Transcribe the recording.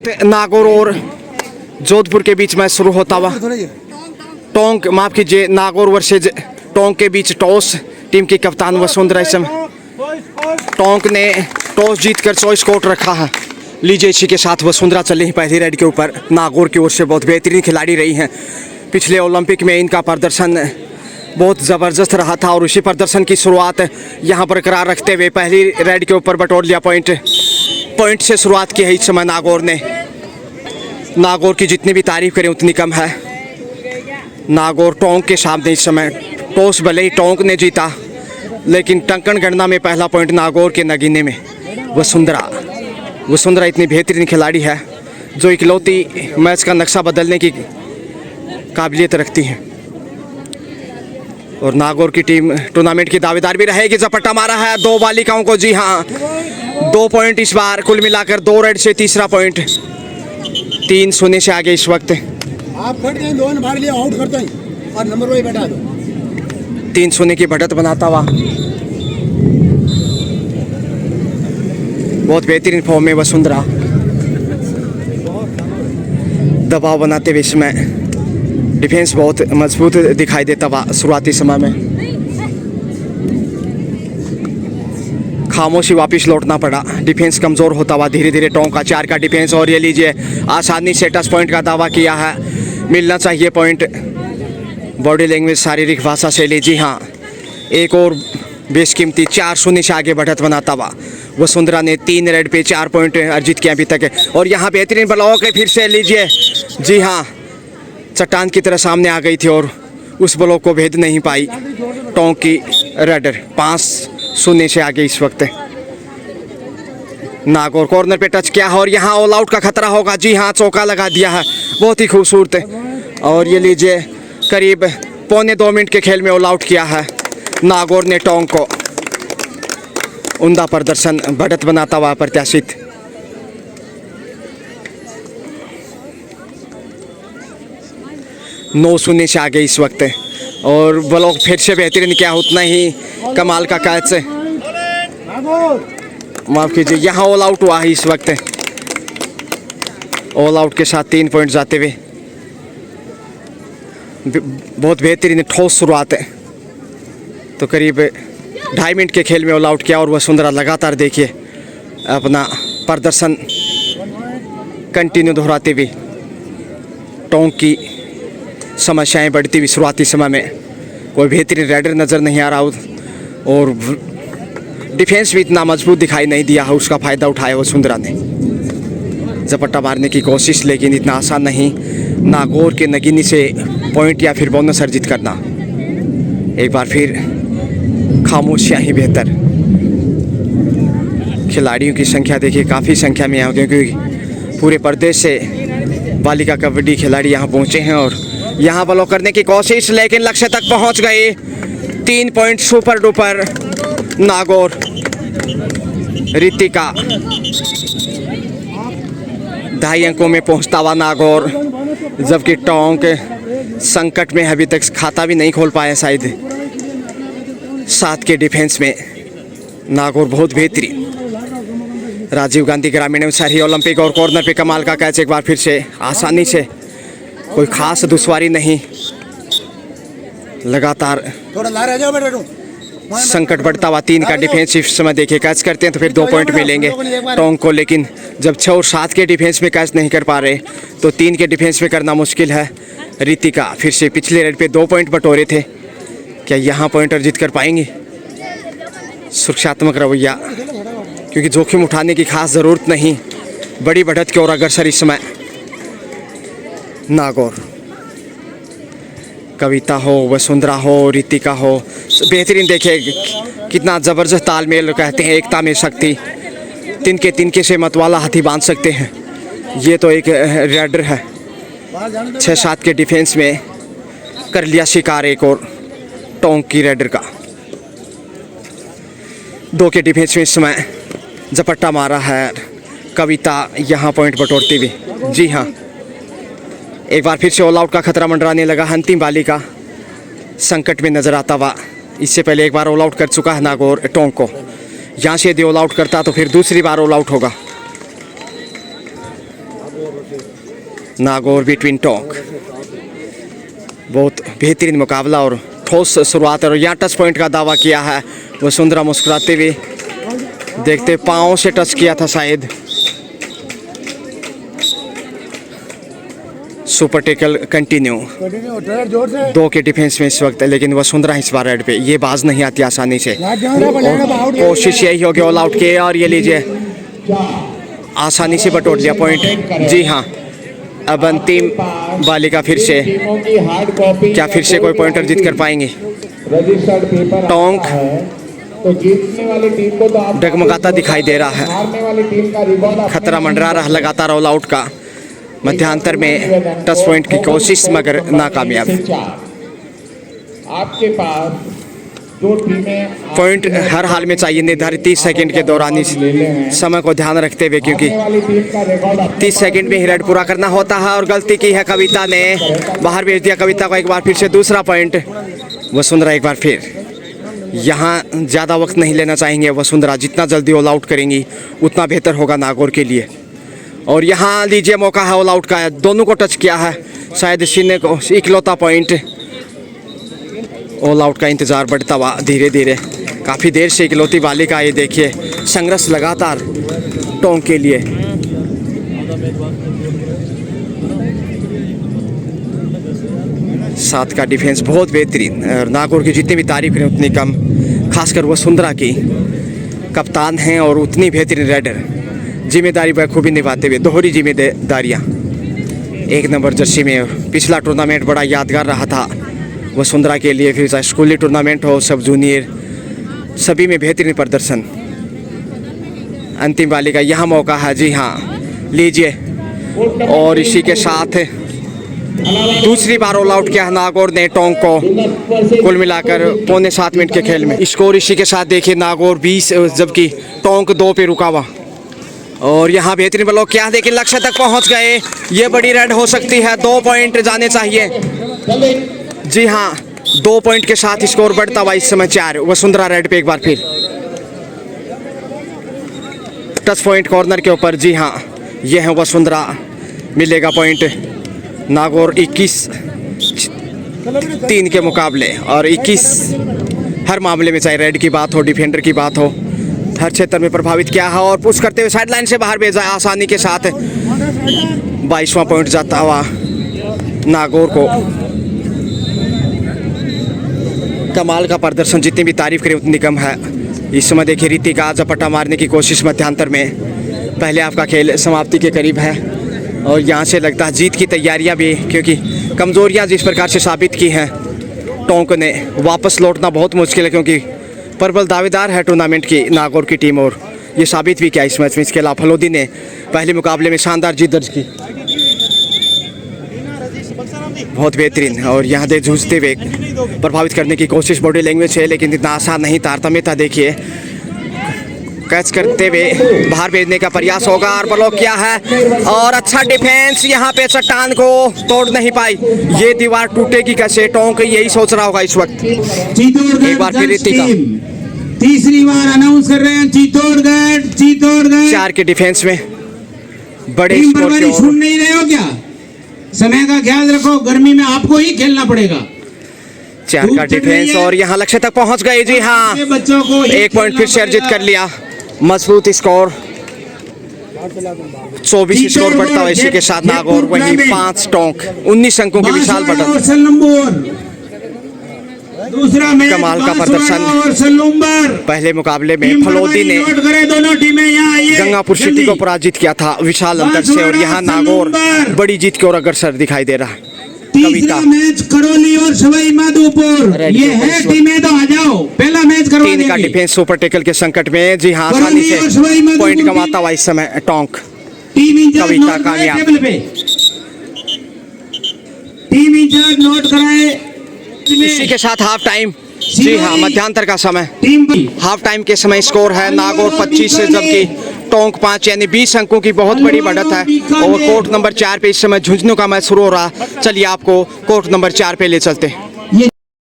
नागौर और जोधपुर के बीच मैच शुरू होता हुआ टोंक माफ कीजिए नागौर वर्सेज टोंक के बीच टॉस टीम की कप्तान वसुंधरा इस समय टोंक ने टॉस जीतकर चॉइस कोर्ट रखा है। लीजिए इसी के साथ वसुंधरा चल रही पहली रेड के ऊपर। नागौर की ओर से बहुत बेहतरीन खिलाड़ी रही हैं। पिछले ओलंपिक में इनका प्रदर्शन बहुत ज़बरदस्त रहा था और उसी प्रदर्शन की शुरुआत यहाँ बरकरार रखते हुए पहली रेड के ऊपर बटोर लिया। पॉइंट से शुरुआत की है इस समय नागौर ने। नागौर की जितनी भी तारीफ करें उतनी कम है। नागौर टोंक के सामने इस समय टॉस भले ही टोंक ने जीता, लेकिन टंकण गणना में पहला पॉइंट नागौर के नगीने में वसुंधरा इतनी बेहतरीन खिलाड़ी है जो इकलौती मैच का नक्शा बदलने की काबिलियत रखती है। और नागौर की टीम टूर्नामेंट की दावेदार भी रहेगी। झपट्टा मारा है दो बालिकाओं को, जी हाँ 2 पॉइंट इस बार, कुल मिलाकर 2 रेड से तीसरा पॉइंट। 3-0 से आगे इस वक्त। आप खड़े हैं, दोनों भाग लिए आउट करते हैं और नंबर वही बैठा दो। 3-0 की बढ़त बनाता हुआ बहुत बेहतरीन फॉर्म में वसुंधरा। दबाव बनाते हुए इसमें डिफेंस बहुत मजबूत दिखाई देता हुआ शुरुआती समय में। खामोशी वापस लौटना पड़ा। डिफेंस कमज़ोर होता हुआ धीरे धीरे टोंक का 4 का डिफेंस। और ये लीजिए आसानी से टच पॉइंट का दावा किया है। मिलना चाहिए पॉइंट। बॉडी लैंग्वेज शारीरिक भाषा से लीजिए हाँ एक और बेशकीमती 4-0 से आगे बढ़त बनाता हुआ वसुंधरा ने 3 रेड पे 4 पॉइंट अर्जित किए अभी तक। और यहाँ बेहतरीन ब्लॉक है फिर से लीजिए, जी हाँ चट्टान की तरह सामने आ गई थी और उस ब्लॉक को भेद नहीं पाई टोंक की रेडर। 5-0 से आगे इस वक्त। नागौर कॉर्नर पे टच किया है और यहाँ ऑल आउट का खतरा होगा, जी हाँ चौका लगा दिया है, बहुत ही खूबसूरत। और ये लीजिए करीब 1.25 मिनट के खेल में ऑल आउट किया है नागौर ने टोंक को। उम्दा प्रदर्शन बढ़त बनाता हुआ प्रत्याशित। नौ 9-0 से आगे इस वक्त। और ब्लॉक फिर से बेहतरीन किया, उतना ही कमाल का कैच माफ कीजिए यहाँ ऑल आउट हुआ है इस वक्त। ऑल आउट के साथ 3 पॉइंट जाते हुए बहुत बेहतरीन ठोस शुरुआत है। तो करीब 2.5 मिनट के खेल में ऑल आउट किया और वसुंधरा लगातार देखिए अपना प्रदर्शन कंटिन्यू दोहराते हुए। टोंक की समस्याएं बढ़ती हुई शुरुआती समय में कोई बेहतरीन रेडर नज़र नहीं आ रहा और डिफेंस भी इतना मजबूत दिखाई नहीं दिया है। उसका फ़ायदा उठाया वसुंधरा ने। झपट्टा मारने की कोशिश लेकिन इतना आसान नहीं नागौर के नगीनी से पॉइंट या फिर बोनस अर्जित करना। एक बार फिर खामोशियाँ ही बेहतर। खिलाड़ियों की संख्या देखिए काफ़ी संख्या में यहाँ, क्योंकि पूरे प्रदेश से बालिका कबड्डी खिलाड़ी यहाँ पहुँचे हैं। और यहाँ ब्लॉक करने की कोशिश लेकिन लक्ष्य तक पहुँच गए। 3 point super duper Nagaur. Ritika 2.5 अंकों में पहुँचता हुआ नागौर, जबकि टोंक संकट में अभी तक खाता भी नहीं खोल पाया शायद। 7 के डिफेंस में नागौर बहुत बेहतरीन। राजीव गांधी ग्रामीण शहरी ओलंपिक और कॉर्नर पे कमाल का कैच एक बार फिर से आसानी से, कोई खास दुश्वारी नहीं। लगातार संकट बढ़ता हुआ 3 का डिफेंस इस समय देखिए कैच करते हैं तो फिर 2 पॉइंट मिलेंगे टोंक को। लेकिन जब 6 और 7 के डिफेंस में कैच नहीं कर पा रहे तो 3 के डिफेंस में करना मुश्किल है। रितिका फिर से पिछले रेड पे 2 पॉइंट बटोरे थे, क्या यहाँ पॉइंट अर्जित कर पाएंगे? सुरक्षात्मक रवैया, क्योंकि जोखिम उठाने की खास ज़रूरत नहीं। बड़ी बढ़त की ओर अग्रसर इस समय नागौर। कविता हो, वसुंधरा हो, रितिका हो, बेहतरीन देखिए कितना ज़बरदस्त तालमेल। कहते हैं एकता में शक्ति, तिनके से मतवाला हाथी बांध सकते हैं। ये तो एक रेडर है। 6-7 के डिफेंस में कर लिया शिकार एक और टोंक की रेडर का। 2 के डिफेंस में इस समय झपट्टा मारा है कविता, यहाँ पॉइंट बटोरती हुई, जी हाँ। एक बार फिर से ऑल आउट का खतरा मंडराने लगा। अंतिम बालिका संकट में नजर आता हुआ। इससे पहले एक बार ऑल आउट कर चुका है नागौर टोंक को। यहाँ से यदि ऑल आउट करता तो फिर दूसरी बार ऑल आउट होगा। नागौर बिटवीन टोंक। बहुत बेहतरीन मुकाबला और ठोस शुरुआत है और यहाँ टच पॉइंट का दावा किया है वसुंधरा मुस्कुराते हुए। देखते पाँव से टच किया था शायद। Super tackle continue. दो के डिफेंस में इस वक्त, लेकिन वसुंधरा इस बार रेड पे, ये बाज नहीं आती आसानी से। कोशिश यही होगी ऑल आउट के, और ये लीजिए आसानी से बटोर लिया पॉइंट। जी हाँ, अब अंतिम बालिका फिर से, क्या फिर से कोई पॉइंटर जीत कर पाएंगे? टोंक डगमगाता दिखाई दे रहा है, खतरा मंडरा रहा लगातार ऑल आउट का। मध्यांतर में टच पॉइंट की कोशिश मगर नाकामयाब। आपके पास दो टीमें पॉइंट हर हाल में चाहिए निर्धारित 30 सेकंड के दौरान ही, समय को ध्यान रखते हुए, क्योंकि 30 सेकंड में ही रेड पूरा करना होता है। और गलती की है कविता ने, बाहर भेज दिया कविता को। एक बार फिर से दूसरा पॉइंट वसुंधरा। एक बार फिर यहाँ ज़्यादा वक्त नहीं लेना चाहेंगे वसुंधरा, जितना जल्दी ऑल आउट करेंगी उतना बेहतर होगा नागौर के लिए। और यहाँ लीजिए मौका है ऑल आउट का, दोनों को टच किया है शायद सीने को, इकलौता पॉइंट। ऑल आउट का इंतज़ार बढ़ता हुआ धीरे धीरे, काफ़ी देर से इकलौती बालिका, ये देखिए संघर्ष लगातार टोंक के लिए। साथ का डिफेंस बहुत बेहतरीन, और नागौर की जितनी भी तारीफ करें उतनी कम, खासकर वसुंधरा की। कप्तान हैं और उतनी बेहतरीन रेडर, जिम्मेदारी बखूबी निभाते हुए, दोहरी जिम्मेदारियाँ। एक नंबर जर्सी में पिछला टूर्नामेंट बड़ा यादगार रहा था वसुंधरा के लिए, फिर चाहे स्कूली टूर्नामेंट हो, सब जूनियर, सभी में बेहतरीन प्रदर्शन। अंतिम वाली का यहाँ मौका है। जी हाँ, लीजिए, और इसी के साथ दूसरी बार ऑल आउट किया नागौर ने टोंक को। कुल मिलाकर 7.25 मिनट के खेल में स्कोर इसी के साथ देखिए, नागौर 20 जबकि टोंक 2 पे रुका हुआ। और यहाँ बेहतरीन ब्लॉक किया, लेकिन लक्ष्य तक पहुँच गए। ये बड़ी रेड हो सकती है, 2 पॉइंट जाने चाहिए। जी हाँ, 2 पॉइंट के साथ स्कोर बढ़ता हुआ इस समय 4। वसुंधरा रेड पे एक बार फिर टच पॉइंट कॉर्नर के ऊपर। जी हाँ, ये है वसुंधरा, मिलेगा पॉइंट। नागौर 21-3 के मुकाबले, और 21 हर मामले में, चाहे रेड की बात हो, डिफेंडर की बात हो, हर क्षेत्र में प्रभावित किया है। और पुश करते हुए साइड लाइन से बाहर भेजा आसानी के साथ। 22वां पॉइंट जाता हुआ नागौर को। कमाल का प्रदर्शन, जितनी भी तारीफ करें उतनी कम है। इस समय देखिए रीतिका झपट्टा मारने की कोशिश मध्यांतर में, पहले आपका खेल समाप्ति के करीब है। और यहाँ से लगता है जीत की तैयारियाँ भी, क्योंकि कमज़ोरियाँ जिस प्रकार से साबित की हैं टोंक ने, वापस लौटना बहुत मुश्किल है, क्योंकि प्रबल दावेदार है टूर्नामेंट की नागौर की टीम। और ये साबित भी किया इस मैच में। इसके अलावा फलोदी ने पहले मुकाबले में शानदार जीत दर्ज की, बहुत बेहतरीन। और यहाँ दे जूझते हुए प्रभावित करने की कोशिश बॉडी लैंग्वेज है, लेकिन इतना आसान नहीं। तारतम्यता देखिए, कैच करते हुए बाहर भेजने का प्रयास होगा, और ब्लॉक किया है। और अच्छा डिफेंस, यहाँ पे चट्टान को तोड़ नहीं पाई। ये दीवार टूटेगी कैसे, टोंक यही सोच रहा होगा इस वक्त। एक बार फिर रीतिका तीसरी बार अनाउंस कर रहे हैं, चित्तौड़गढ़ 4 के डिफेंस में बड़े स्कोर की ओर। सुन नहीं रहे हो क्या? समय का ख्याल रखो, गर्मी में आपको ही खेलना पड़ेगा। 4 का डिफेंस, और यहाँ लक्ष्य तक पहुंच गए। जी हाँ, बच्चों को 1 पॉइंट फिर से अर्जित कर लिया। मजबूत स्कोर, 24 स्कोर बढ़ता हुआ इसी के साथ नागौर, वहीं 5 टोंक, 19 अंकों की विशाल बढ़त। दूसरा कमाल का प्रदर्शन। पहले मुकाबले में फलोदी ने गंगापुर सिटी को पराजित किया था विशाल अंतर से, और यहाँ नागौर बड़ी जीत की ओर अग्रसर दिखाई दे रहा है। कविता मैच करौली और सवाई माधोपुर, ये है टीमें, तो आ जाओ। पहला मैच करवा 3 का डिफेंस सुपर टेकल के संकट में। जी हाँ, आसानी से पॉइंट कमाता हुआ इस समय टोंक। कविता कामयाब। टीम इंचार्ज नोट कराए। इसी के साथ हाफ टाइम। जी हाँ, मध्यांतर का समय। हाफ टाइम के समय स्कोर है नागौर 25 से जबकि टोंक 5, यानी 20 अंकों की बहुत बड़ी बढ़त है। और कोर्ट नंबर 4 पे इस समय झुंझुनू का मैच शुरू हो रहा। चलिए आपको कोर्ट नंबर 4 पे ले चलते हैं।